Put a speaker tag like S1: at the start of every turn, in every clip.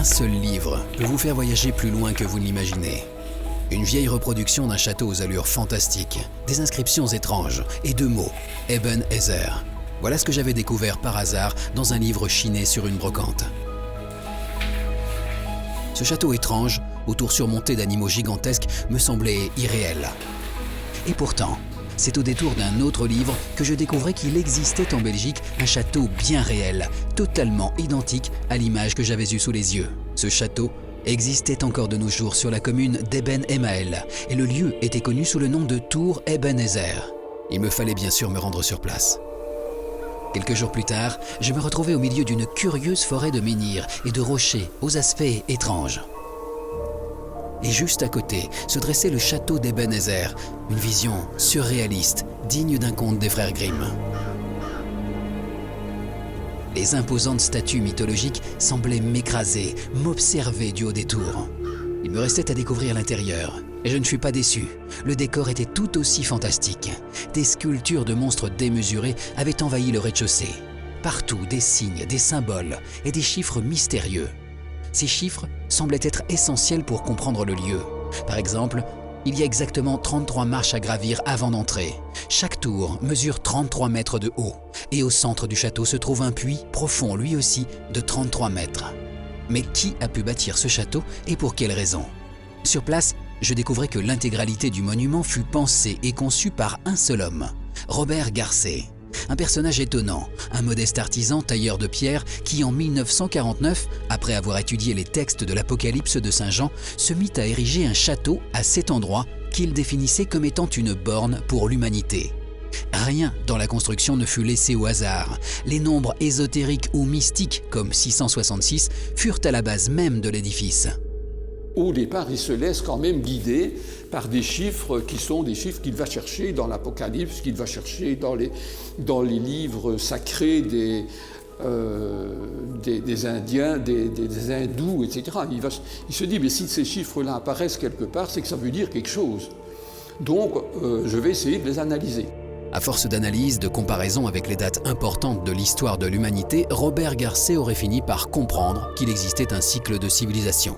S1: seul livre peut vous faire voyager plus loin que vous ne l'imaginez. Une vieille reproduction d'un château aux allures fantastiques, des inscriptions étranges et 2 mots, Eben Ezer. Voilà ce que j'avais découvert par hasard dans un livre chiné sur une brocante. Ce château étrange, aux tours surmontées d'animaux gigantesques, me semblait irréel. Et pourtant, c'est au détour d'un autre livre que je découvrais qu'il existait en Belgique un château bien réel, totalement identique à l'image que j'avais eue sous les yeux. Ce château existait encore de nos jours sur la commune d'Eben Emael et le lieu était connu sous le nom de Tour Eben Ezer. Il me fallait bien sûr me rendre sur place. Quelques jours plus tard, je me retrouvais au milieu d'une curieuse forêt de menhirs et de rochers aux aspects étranges. Et juste à côté se dressait le château d'Eben Ezer, une vision surréaliste, digne d'un conte des frères Grimm. Les imposantes statues mythologiques semblaient m'écraser, m'observer du haut des tours. Il me restait à découvrir l'intérieur, et je ne fus pas déçu. Le décor était tout aussi fantastique. Des sculptures de monstres démesurés avaient envahi le rez-de-chaussée. Partout, des signes, des symboles et des chiffres mystérieux. Ces chiffres semblaient être essentiels pour comprendre le lieu. Par exemple, il y a exactement 33 marches à gravir avant d'entrer. Chaque tour mesure 33 mètres de haut. Et au centre du château se trouve un puits profond, lui aussi, de 33 mètres. Mais qui a pu bâtir ce château et pour quelle raison? Sur place, je découvrais que l'intégralité du monument fut pensée et conçue par un seul homme, Robert Garcet. Un personnage étonnant, un modeste artisan tailleur de pierre qui en 1949, après avoir étudié les textes de l'Apocalypse de Saint Jean, se mit à ériger un château à cet endroit qu'il définissait comme étant une borne pour l'humanité. Rien dans la construction ne fut laissé au hasard. Les nombres ésotériques ou mystiques, comme 666, furent à la base même de l'édifice.
S2: Au départ, il se laisse quand même guider par des chiffres qui sont des chiffres qu'il va chercher dans l'Apocalypse, qu'il va chercher dans les livres sacrés des Indiens, des Hindous, etc. Il se dit, mais si ces chiffres-là apparaissent quelque part, c'est que ça veut dire quelque chose. Donc, je vais essayer de les analyser.
S1: À force d'analyse, de comparaison avec les dates importantes de l'histoire de l'humanité, Robert Garcet aurait fini par comprendre qu'il existait un cycle de civilisation.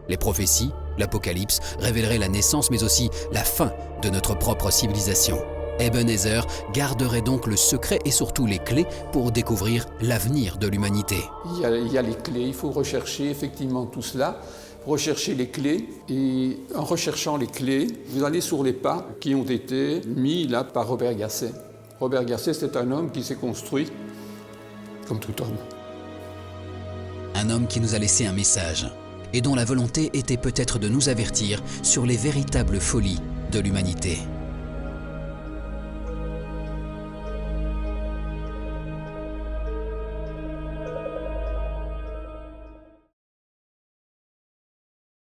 S1: Les prophéties, l'Apocalypse, révéleraient la naissance mais aussi la fin de notre propre civilisation. Eben Ezer garderait donc le secret et surtout les clés pour découvrir l'avenir de l'humanité.
S2: Il y a les clés, il faut rechercher effectivement tout cela, rechercher les clés et en recherchant les clés, vous allez sur les pas qui ont été mis là par Robert Garcet. Robert Garcet, c'est un homme qui s'est construit comme tout homme.
S1: Un homme qui nous a laissé un message et dont la volonté était peut-être de nous avertir sur les véritables folies de l'humanité.